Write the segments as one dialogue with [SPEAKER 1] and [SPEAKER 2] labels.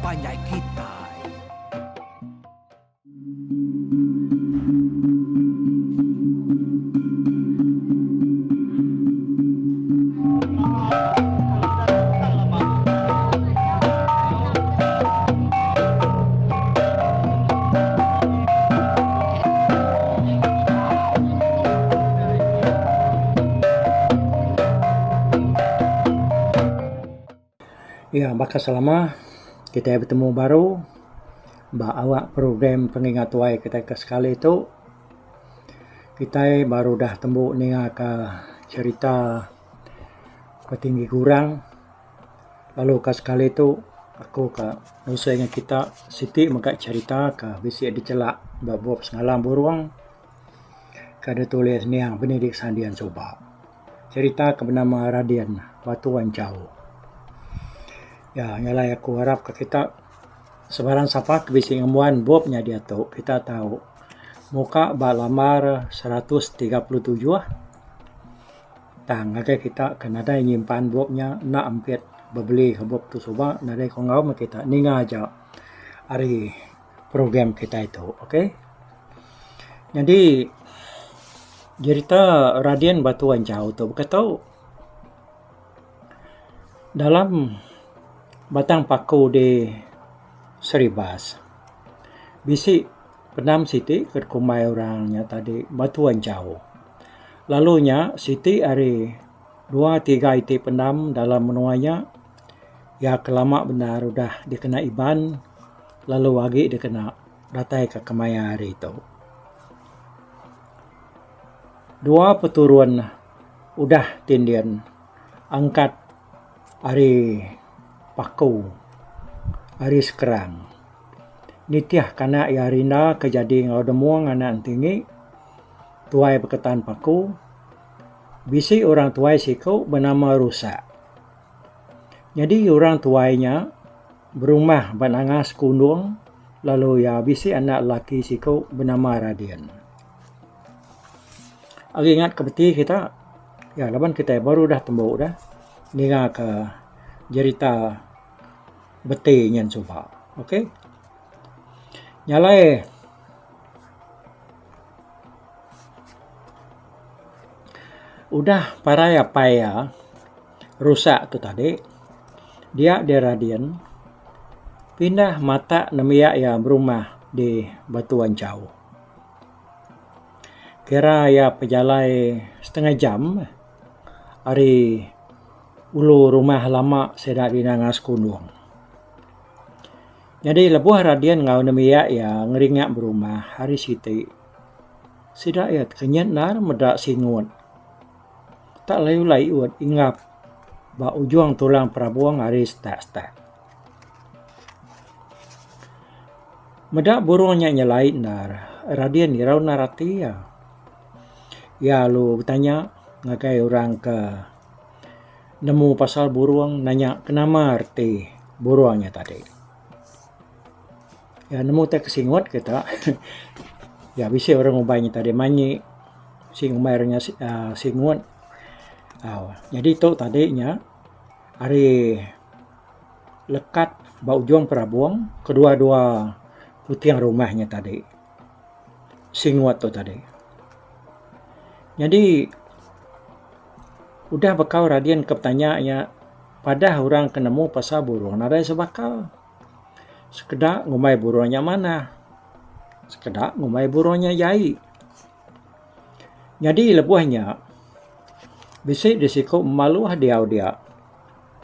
[SPEAKER 1] panjai kita.
[SPEAKER 2] Ya, bakal selama kita bertemu baru awak program pengingat tuai kita ke sekali itu kita baru dah tembuk ninga ke cerita petinggi kurang lalu ke sekali itu aku ke nusa dengan kita Siti maka cerita ke bisi dicelak bab sengalam buruang kada tulis niang pendidik sandian coba cerita ke bernama Radian Batu Wancau. Ya, nyalai aku harap ke kita sebarang siapa kebisi ngemuan bobnya dia tahu. Kita tahu muka balamar 137 tang agak kita kena ada nyimpan bobnya nak ampit bebeli bob tu coba nadai ko ngau kita ninga aja hari program kita itu, oke? Jadi cerita Radian Batu Wancau tu tahu dalam batang paku di Seribas. Bisi penam Siti kerkumai orangnya tadi Batuan Jauh. Lalunya Siti hari 2-3 iti penam dalam menuanya ya kelama benar udah dikena iban lalu lagi dikena ratai ke kemaya hari itu. Dua peturun udah tindian angkat hari paku hari sekarang nitiah kana ya rinda kejadi ngau demuang anak tinggi tuai beketan paku bisi orang tuai sikau bernama Rusak. Jadi orang tuainya berumah banangas kundung lalu ya bisi anak laki sikau bernama Radian. Aku ingat kebeti kita ya laban kita baru dah tembuk dah ninga ke cerita beti nyan coba, oke? Nyalai udah para ya paya Rusak tu tadi dia di Radian pindah mata nemia ya berumah di Batuan Jauh. Kira ya pejalai setengah jam hari ulu rumah lama sedak di nangas kundung. Jadi lebuh Radian ngau nemia ya ngeringat berumah hari Siti. Sedak ya kenyat nar medak singut. Tak layu-layu ingap ba ujung tulang perabuang hari stak-stak. Medak burungnya nyelait nar. Radian dirau narati ya. Ya lu bertanya ngakai orang ke nemu pasal burung nanya kenapa arti burungnya tadi. Ya nemu tak kesingut kita. Ya bisa orang ubahnya tadi manyi sing umarnya singut. Jadi itu tadinya hari lekat bau juang perabuang kedua-dua putiang rumahnya tadi. Singut tu tadi. Jadi udah bakal Radian keptanya pada orang kenemu pasal burung nada sebakal sekedak ngumai burungnya mana sekedak ngumai burungnya jai. Jadi lebuhnya bisik disiko malu dia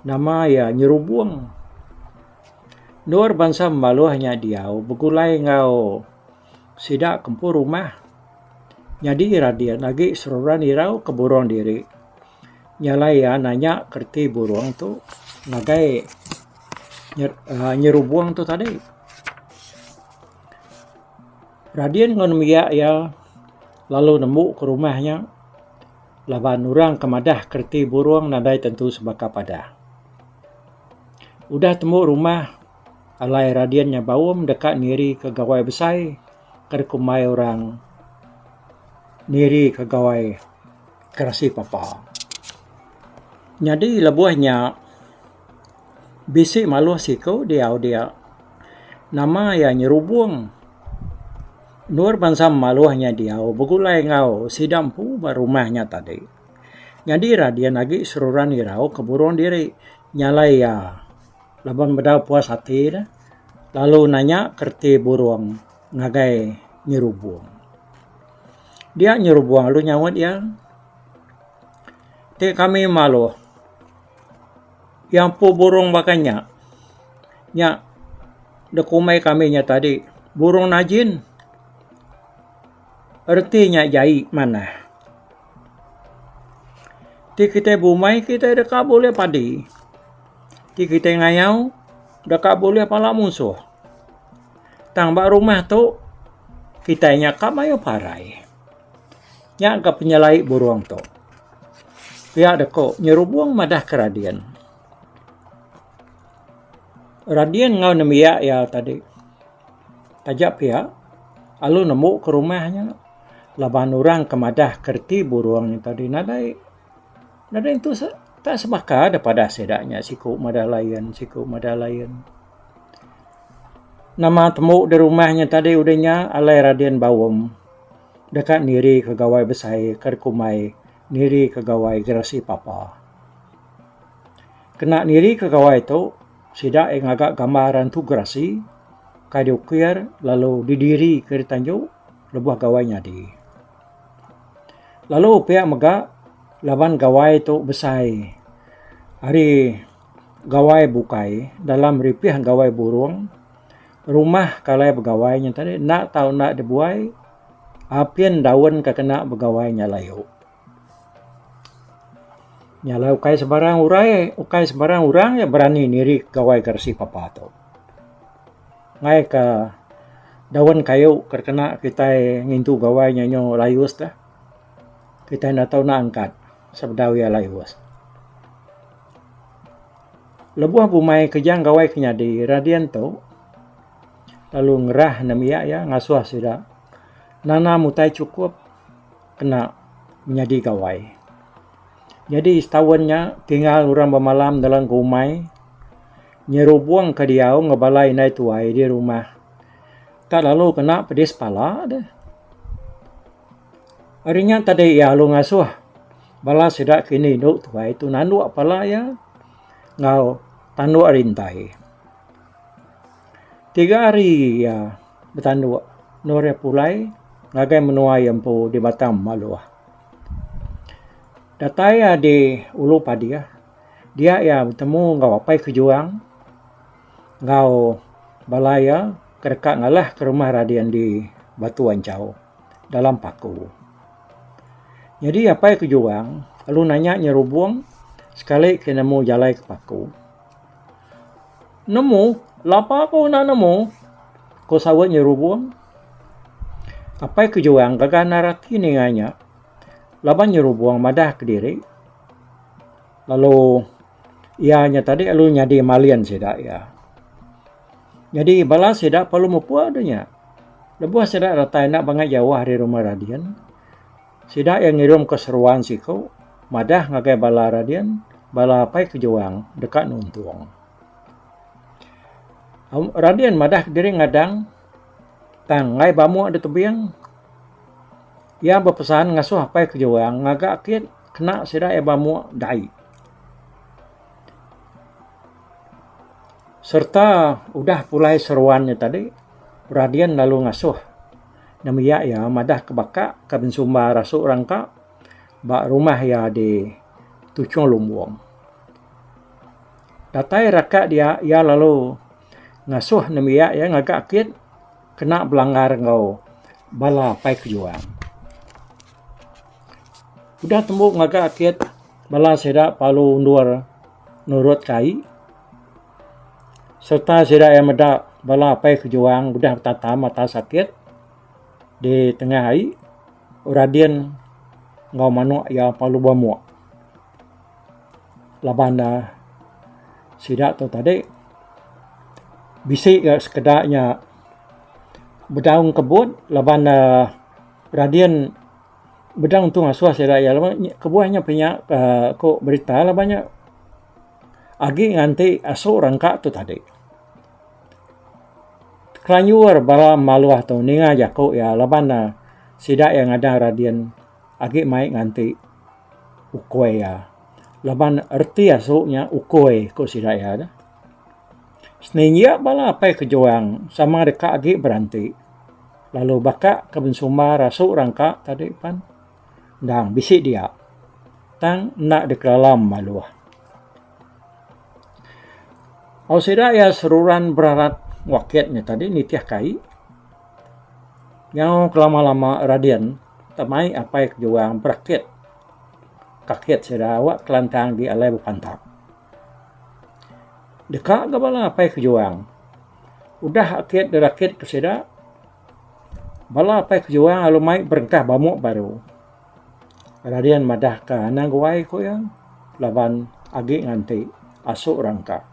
[SPEAKER 2] nama ya nyerubung nur bangsa malu hanya dia begulai ngau sidak kempur rumah. Jadi Radian lagi seruran irau ke burung diri. Nyalai ya nanya kerti burung tu nagai nyerubung tu tadi. Radian ngonomia ya lalu nemu ke rumahnya laban orang kemadah kerti burung nadai tentu sebaka padah. Udah temu rumah alai Radiannya bawum dekat niri ke gawai besai kerkumai orang niri ke gawai kerasi papa. Jadi lebuhnya bisi malu siko dia nama ya nyerubung. Nur bansam maluahnya dia, begulai ngau sidampu barumahnya tadi. Jadi radian lagi seruran irau keburuan diri nyalai ya. Laban bedau puas hati dah. Lalu nanya kerti burung ngagai nyerubung. Dia nyerubung lalu nyawat ya. Te kami malu. Yang pu burung bakanya. Nya dekumai kami nya tadi. Burung najin. Artinya jai mana. Ti kita bumai kita dekat boleh padi. Ti kita ngayau dekat boleh pala musuh. Tang bak rumah tu kita nya kamayo parai. Nya ke penyalai burung tu. Pihak deko nyerubung madah keradian. Radian ngau nemiak ya tadi. Tajak pihak. Lalu nemu ke rumahnya. Laban orang kemadah kerti burung tadi nadai itu tak sebaka daripada sedaknya siku madah layan. Nama temu di rumahnya tadi udahnya alai radian bawom dekat niri kegawai besai kerkumai niri kegawai gerasi papa. Kena niri kegawai itu sidak yang agak gambaran tu gerasi kai diukir lalu didiri ke tanjuk lebuh gawainya di. Lalu pihak megak laban gawai tu besai. Hari gawai bukai dalam ripih gawai burung. Rumah kalai begawainya tadi nak tahu nak dibuai. Apian daun kekena begawainya layu. Nyala ukai sebarang orang ya berani niri gawai gersi papa tu. Ngai ke daun kayu kekena kita ngintu gawainya nyo layus dah. Kita nak tahu nak angkat sebedau ya layus. Lebuah bumai kejang gawai kenyadi radian tu. Lalu ngerah namiak ya ngasuh sudah. Nana mutai cukup kena menjadi gawai. Jadi setahuannya tinggal orang bermalam dalam rumai. Nyerubung ke diau ngebalai naik tuai di rumah. Tak lalu kena pedis pala dah. Harinya tadi ya lu ngasuh. Bala sidak kini duk tuai itu nanduk pala ya. Ngau tanduk rintai. 3 hari ya bertanduk. Nore pulai ngagai menuai empu di Batam Maluah. Datai ya di ulu padi ya. Dia ya bertemu ngau apai kejuang. Ngau balaya kedekat ngalah ke rumah radian di Batu Ancau dalam paku. Jadi apai kejuang, lalu nanya nyerubung sekali ke nemu jalai ke paku. Nemu, lapa aku nak nemu. Ko sawat nyerubung. Apai kejuang gagal narati ni nganya. Laban nyerubung madah ke diri. Lalu ianya tadi lalu nyadi malian sedak ya. Jadi balas sedak perlu mupua adanya. Lebuah sedak ratai nak bangat jauh dari rumah radian. Sedak yang ngirim keseruan siku. Madah ngagai bala radian. Bala apai kejuang dekat nuntung. Radian madah ke diri ngadang. Tangai bamu ada tebiang. Ia berpesan ngasuh apai kejuang. Ngagak akit kena sedak ya bamu dai. Serta udah pulai seruannya tadi, radian lalu ngasuh. Namiak ya madah kebakak ke bensumba rasuk rangka. Bak rumah ya di Tucung Lumbuang. Datai rakak dia, ia lalu ngasuh namiak ya ngagak akit. Kena belanggar ngau bala pai kejuang. Udah tembuk ngagak akit. Bala sedak palu undur nurut kai. Serta sedak yang medak bala pai kejuang udah tata mata sakit. Di tengah hari, radian ngau manuk ya palu bamuak. Laban sidak tu tadi, bisik sekedarnya berdaung kebun, laban radian berdaung tu ngasuh sidak ya. Laban kebuahnya punya kok berita lah banyak. Agi nganti asuk rangka tu tadi. Kelanyuar bala maluah tu ninga jako ya laban na sida yang ada radian agi mai nganti ukoi ya. Laban erti asuknya ukoi ko sida ya dah. Seninya bala apa kejuang sama dekat agi berhenti. Lalu baka kebensuma rasuk rangka tadi pan. Dang bisik dia. Tang nak dekalam maluah. Au sida ya seruran berarat waketnya tadi nitiah kai. Yang kelama-lama radian tamai apa kejuang beraket. Kaket sida awak kelantang di alai bupantak. Dekat bala apa kejuang. Udah aket derakit ke sida. Bala apa kejuang alu mai berengkah bamuk baru. Radian madah ke anang guai ko yang laban agi nganti asuk rangka.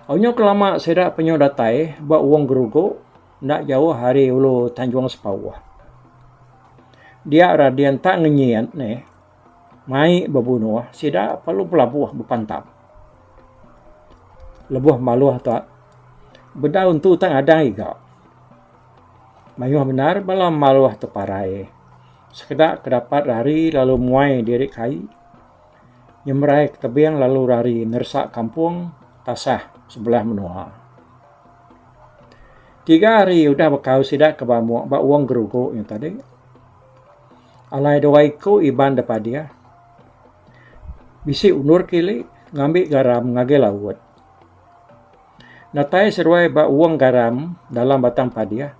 [SPEAKER 2] Aunyo kelama sida penyo datai ba uang gerugo nak jauh hari ulu Tanjung Sepawah. Dia radian tak ngenyian ne mai bebunuh sida perlu pelabuh bepantap. Lebuh maluah tak bedaun tu tak ada iga. Mayuh benar bala maluah teparai. Sekedak kedapat lari lalu muai diri kai. Nyemrai ke tebiang lalu lari nersak kampung tasah sebelah menua. 3 hari udah bekau sidak ke bamu ba uang gerugo yang tadi. Alai dawaiku iban depan dia. Bisi unur kili ngambil garam ngage laut. Natai seruai ba uang garam dalam batang padia.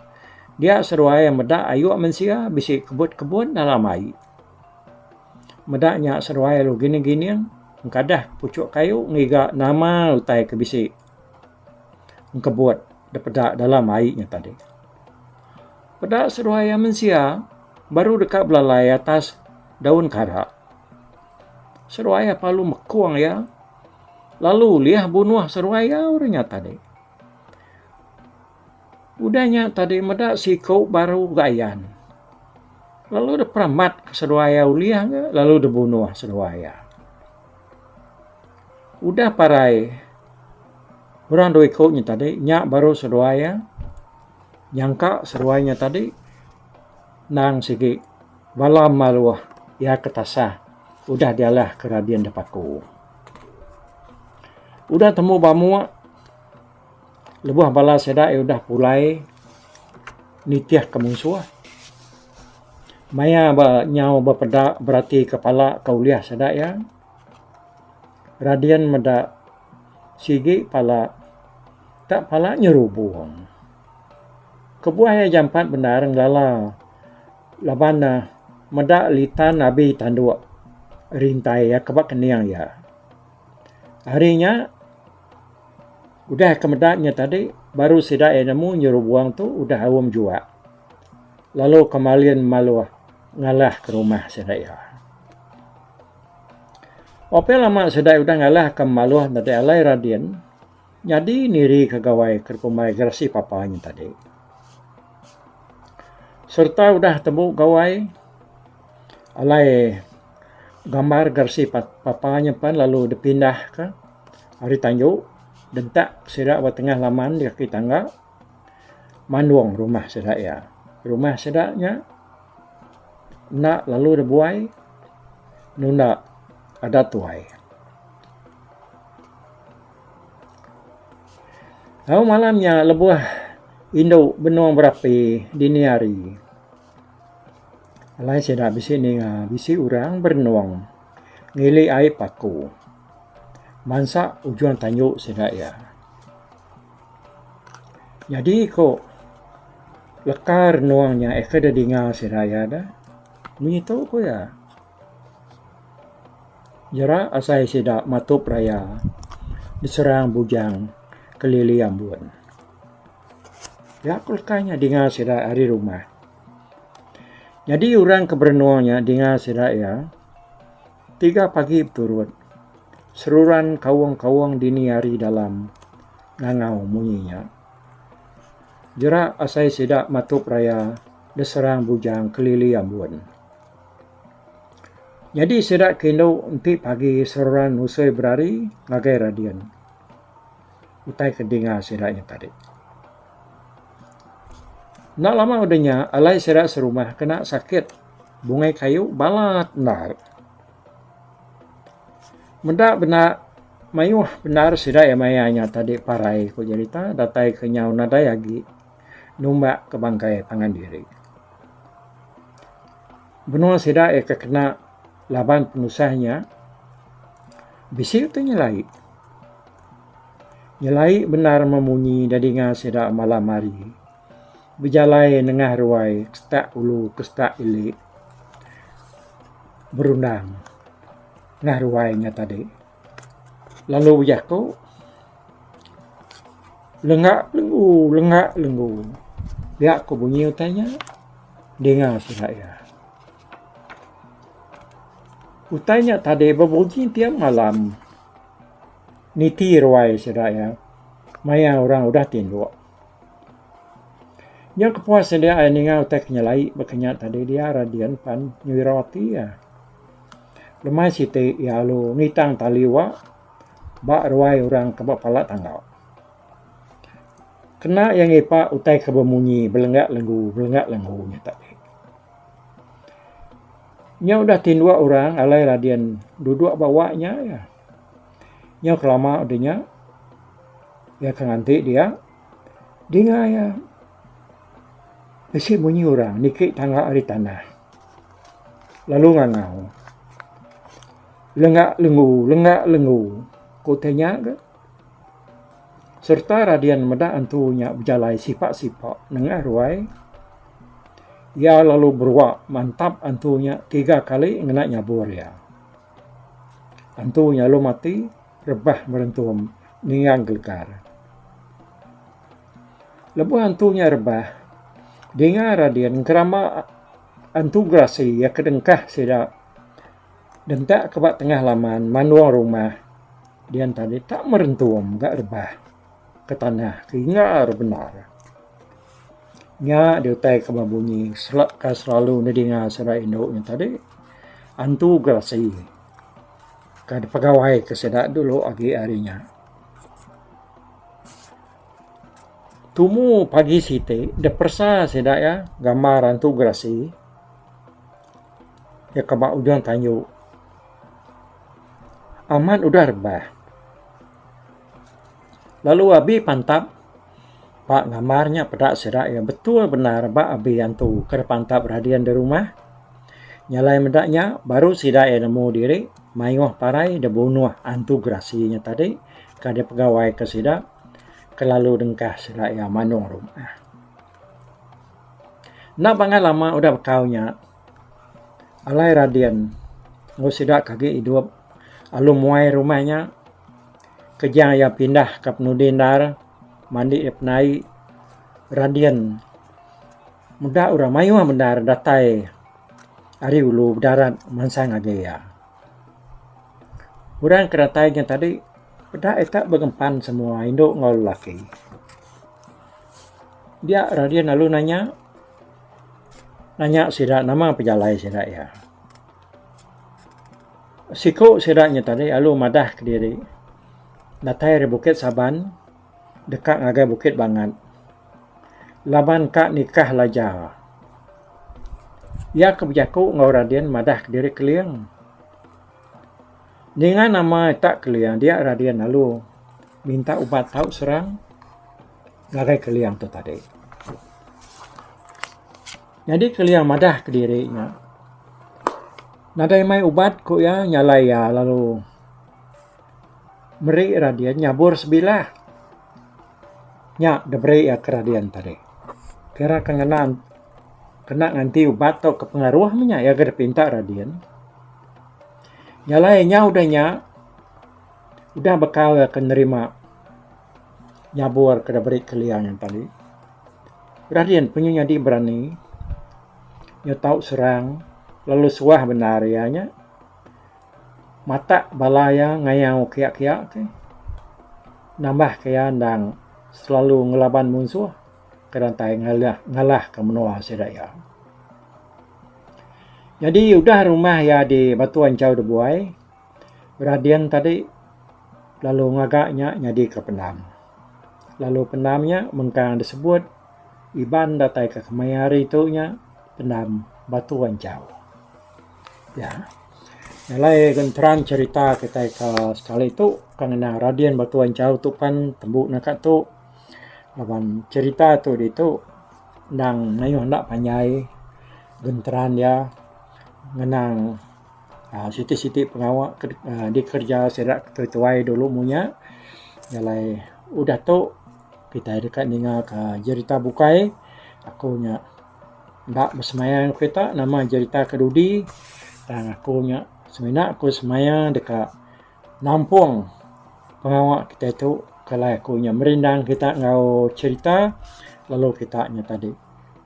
[SPEAKER 2] Dia seruai medak ayu mensia bisi kebut-kebut dalam air. Medaknya seruai lu gini-gini yang kadah pucuk kayu ngiga nama utai ke bisi. Kebut depedak dalam airnya tadi. Pedak seruai mensia baru dekat belalai atas daun karak. Seruai palu mekuang ya. Lalu liah bunuh seruai orangnya tadi. Udahnya tadi medak si kau baru gayan. Lalu ada peramat ke seruai uliah lalu dibunuh seruai. Udah parai. Orang doi kau tadi nyak baru seruai. Nyangka seruainya tadi nang sigi balam maluah ya ketasah. Udah dialah keradian dapatku. Udah temu bamu lebuh bala seda udah pulai nitiah kemungsuah. Maya ba nyau bepedak berarti kepala kauliah seda ya. Radian meda sigi pala tak pala nyerubung. Kebuah ya jampat benar nglala labana meda litan nabi tanduk rintai ya kebak keniang ya. Harinya udah kemedaknya tadi baru sida nemu nyuruh buang tu udah awam jua. Lalu kemalian maluah ngalah ke rumah sida ya. Ope lama sida udah ngalah ke maluah tadi alai radian. Jadi niri kegawai ke rumah gerasi papanya tadi. Serta udah temu gawai alai gambar gerasi papanya pan lalu dipindah ke hari Tanjung. Dan tak sedak buat tengah laman di kaki tangga manduang rumah sedak ya. Rumah sedaknya nak lalu debuai nuna ada tuai. Tahu malamnya lebuah induk benuang berapi dini hari. Alai sedak bisi ni bisi orang bernuang ngili air paku. Mansa ujung Tanjung sedak ya. Jadi kok lekar nuangnya ekada dengar sedak ya dah. Begitu ko ya. Jara asai sedak matup raya diserang bujang kelili ambun. Ya kulkanya dengar sedak hari rumah. Jadi orang kebernuangnya dengar sedak ya. 3 pagi turut. Seruran kawang-kawang dini hari dalam ngangau munyinya. Jera asai sedak matup raya deserang bujang kelili ambun. Jadi sedak kendo unti pagi seruran usai berari ngagai radian. utai kedinga siraknya tadi. Nak lama udahnya alai sirak serumah kena sakit bungai kayu balat nar. Mendak benar mayuh benar sirak ya mayanya tadi parai ko cerita datai kenyau nada yagi numbak ke bangkai tangan diri. Benua sirak ya kena laban penusahnya bisi itu nyelai. Nyelai benar memunyi dadinga sirak malam hari. Berjalai nengah ruai, kestak ulu, kestak ilik. Berundang. Nengah ruainya tadi. Lalu berjaku. Lengak lenggu. Biar aku bunyi utainya. Dengar sirak ya. Utainya tadi berbunyi tiap malam. Niti ruai sirak ya. Maya orang udah tinduk. Yang kepuasan dia ay ninga utek nyalai berkenyak tadi dia radian pan nyuiroti ya. Lemai siti ya lu ngitang taliwa bak ruai orang kebak palak tanggau. Kena yang ipa utai kebemunyi belengak lenggu nya tadi. Nya udah tindua orang alai radian duduk bawanya ya. Nya kelama udahnya ya kenganti dia dinga ya. Isi bunyi orang, nikik tangga ari tanah. Lalu ngangau. Lengak lengu. Kotanya ke? Serta radian medak antunya berjalai sipak-sipak nengah ruai. Ia lalu beruak mantap antunya 3 kali ngena nyabur ya. Antunya lu mati, rebah merentum, ningang gelgar. Lebuh antunya rebah. Dengar radian kerama antu grasi ya kedengkah sida dentak kebak tengah laman manuang rumah dian tadi tak merentum gak rebah ke tanah keingar benar nya diutai kebak bunyi selalu nedinga sida induknya tadi antu grasi kad pegawai keseda dulu agi harinya. Tumu pagi site, de persa sedak ya, gambar antu grasi. Ya kabak udang tanyu. Aman udah rebah. Lalu abi pantap, pak gambarnya pedak sedak ya, betul benar pak abi antu ker pantap radian di rumah. Nyalai medaknya, baru sedak ya nemu diri, mayuh parai de bunuh antu grasinya tadi, kada pegawai ke sedak. Kelalu dengkah sila ya manung rumah. Nak bangal lama udah bekaunya. Alai radian. Ngusidak kaki hidup. Alu muai rumahnya. Kejang ya pindah ke penudindar. Mandi ya penai. Radian. Muda orang mayu benar datai. Ari ulu darat mansang agaya. Orang keratainya tadi. Pada etak bergempan semua induk ngol laki. Dia radian lalu nanya sidak nama pejalai sidak ya. Siku sidaknya tadi lalu madah ke diri. Datai di Bukit Saban dekat ngagai Bukit Bangat. Laban kak nikah lajar. Ya kebijaku ngau radian madah ke diri keliang. Dengan nama tak keliang, dia radian lalu minta ubat tahu serang gagai keliang tu tadi. Jadi keliang madah ke dirinya. Nadai mai ubat ku ya nyalai ya lalu meri radian nyabur sebilah. Nya debri ya ke radian tadi. Kira kena nganti ubat atau kepengaruhnya ya gede pinta radian. Nyalainya udah bakal akan nerima nyabur ke debri keliang yang tadi. Radian punya di berani. Nya tahu serang lalu suah benar ianya. Mata balaya ngayau kiak-kiak ke. Nambah kaya andang selalu ngelaban musuh. Kerantai ngalah ke menua sedaya. Jadi udah rumah ya di Batuan Jauh Debuai. Radian tadi lalu ngagaknya jadi ke Penang. lalu pendamnya mengkang disebut iban datai ke kemayari itu nya pendam Batuan Jau. Ya, nilai genteran cerita kita ke sekali itu karena Radian Batuan Jau tu pan tembuk nak tu lawan cerita tu itu nang nayu hendak panjai genteran dia ngenang siti-siti pengawak di kerja serak ketuai dulu munya nilai udah tu kita dekat dengar ke cerita bukai aku nya ndak bersemayang kita nama cerita kedudi dan aku nya semena aku semayang dekat nampung pengawak kita itu kalau aku nya merindang kita ngau cerita lalu kita nya tadi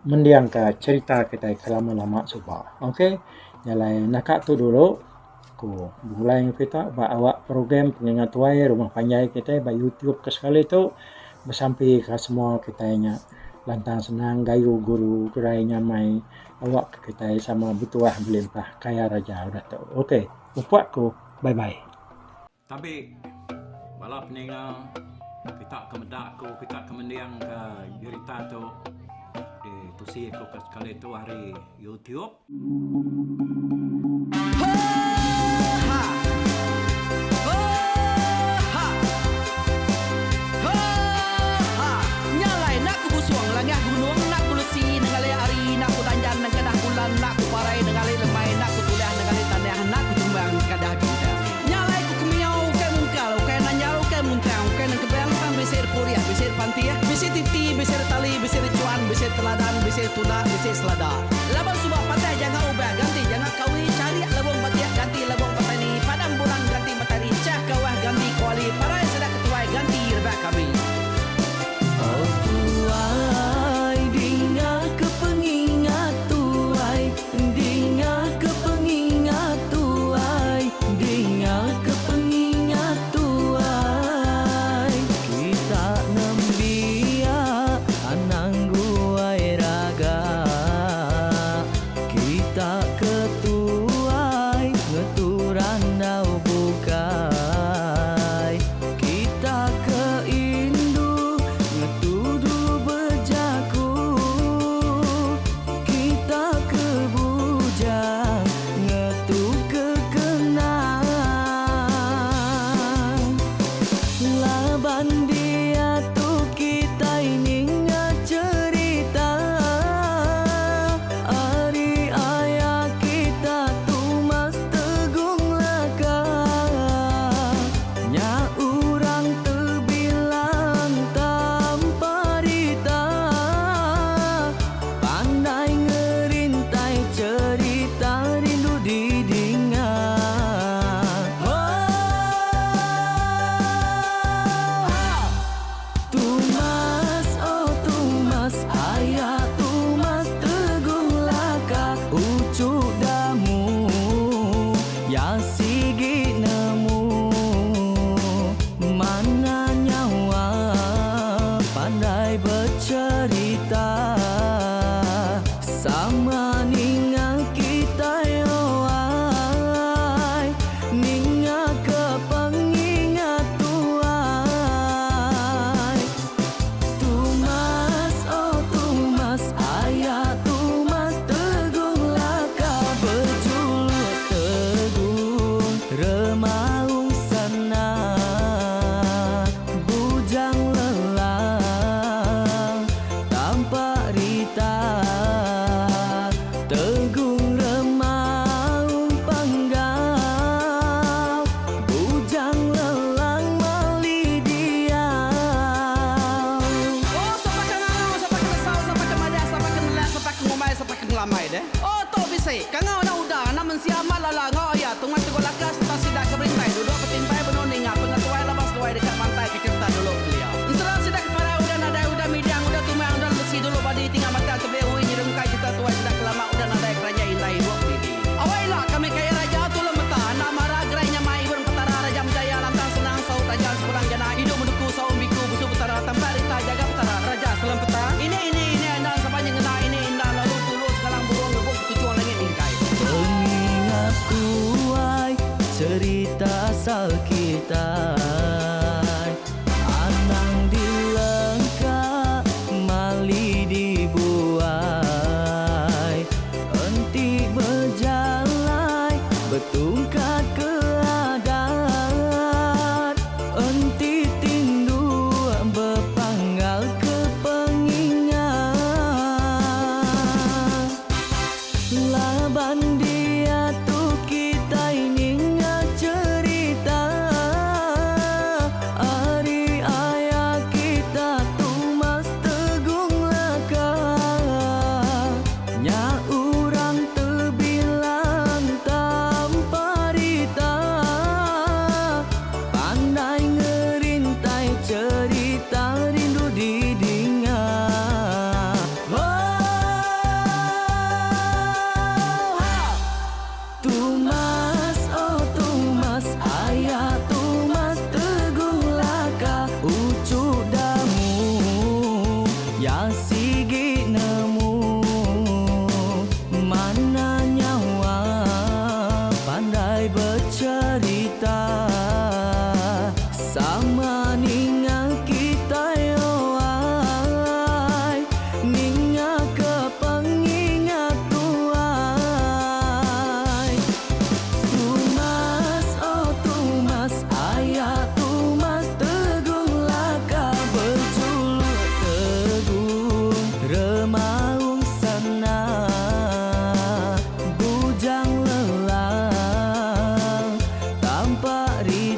[SPEAKER 2] mendiang ke cerita kita lama-lama suba. Okey, nyalai nakak tu dulu aku mulai kita bawa program pengingat tuai rumah panjai kita by YouTube ke sekali tu bersampai ke semua kita nya lantang senang gayu guru gerainya mai awak kita sama butuah melimpah kaya raja udah tu. Okey, upatku bye bye. Tapi balap ninga kita kemedak ko kita kemendiang ke cerita tu di tusi ko ke sekali tu hari YouTube.
[SPEAKER 1] Langah gunung nak kulusi nengali ari nak kutanjan nang kadah bulan nak kuparai nengali lemai nak kutulah nengali tanah nak kutumbang kadah kita nyalai ku kumiau ke mungkal ke nanyau ke muntang ke nang kebang tang besir puriah besir pantiah besir titi besir tali besir cuan besir teladan besir tuna besir selada labang subah patah jangan ubah ganti jangan kawi cari labang patiah ganti labang patani padam bulan ganti matahari cah kawah ganti kuali parai sedak ketuai ganti rebak kami. Oh tuai dinga kepengingat tuai dinga kepengingat tuai dinga kepengingat tuai kita nembia anang guai raga kita ketuai ngeturan dau bukai kita keindu ngetudu bejaku kita kebujang ngetu kekenang laban dia tu kita ini cerita ari ayah kita tu mas tegung laka nya urang terbilang tanpa rita pandai ngerintai cerita rindu didingat. Tumas oh tumas ayah tumas teguh laka ucuk damu ya sigi nemu mana nyawa pandai bercerita sama ninga kita yoai ninga kepengingat tuai tumas oh tumas ayah tumas teguh laka berjuluk teguh remaung sana bujang lelang tanpa rita tegung remaung panggau bujang lelang mali diau. Oh sampai kangau sampai kesau sampai kemadah sampai kenelah sampai ngomai sampai ngelamai deh. Oh to bisa kangau na udah namun siapa lala ngau ya tungas tegol lakas tak sidak keberintai duduk petintai benoning pengatuai labas tuai dekat pantai ke kerta dulu beliau. Insuran sidak para udah nada udah midang udah tumang udah besi dulu badi tinggal mata kebehui nyirum kai kita tuai sidak lama udah nada kerajaan indai buat diri. Awailah kami kaya raja tu lemeta nama ragrainya mai burung petara raja jaya lantang senang saut raja sepulang jana hidup menduku saum biku busu petara tanpa rita jaga petara raja selam peta ini andang sepanjang ngena ini indah lalu tulus sekarang burung ngebuk tujuan langit ingkai pengingat tuai cerita asal kita anang di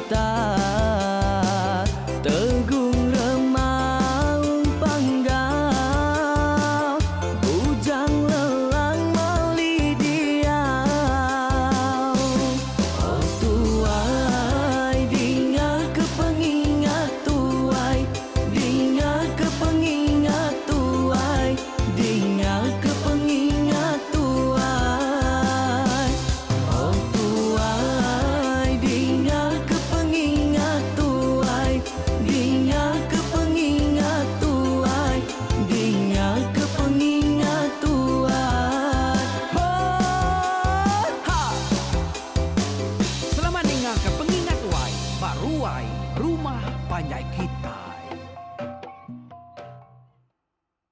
[SPEAKER 1] kita tegung remaung panggang bujang lelang melidiau. Oh tuai dinga kepengingat tuai, dinga kepengingat tuai, dinga kepengingat tuai. Oh tuai dinga kepengingat tuai, dinga kepengingat tuai, dinga kepengingat tuai. Oh, ha. Selamat dinga kepengingat tuai, baruai rumah panjai kita.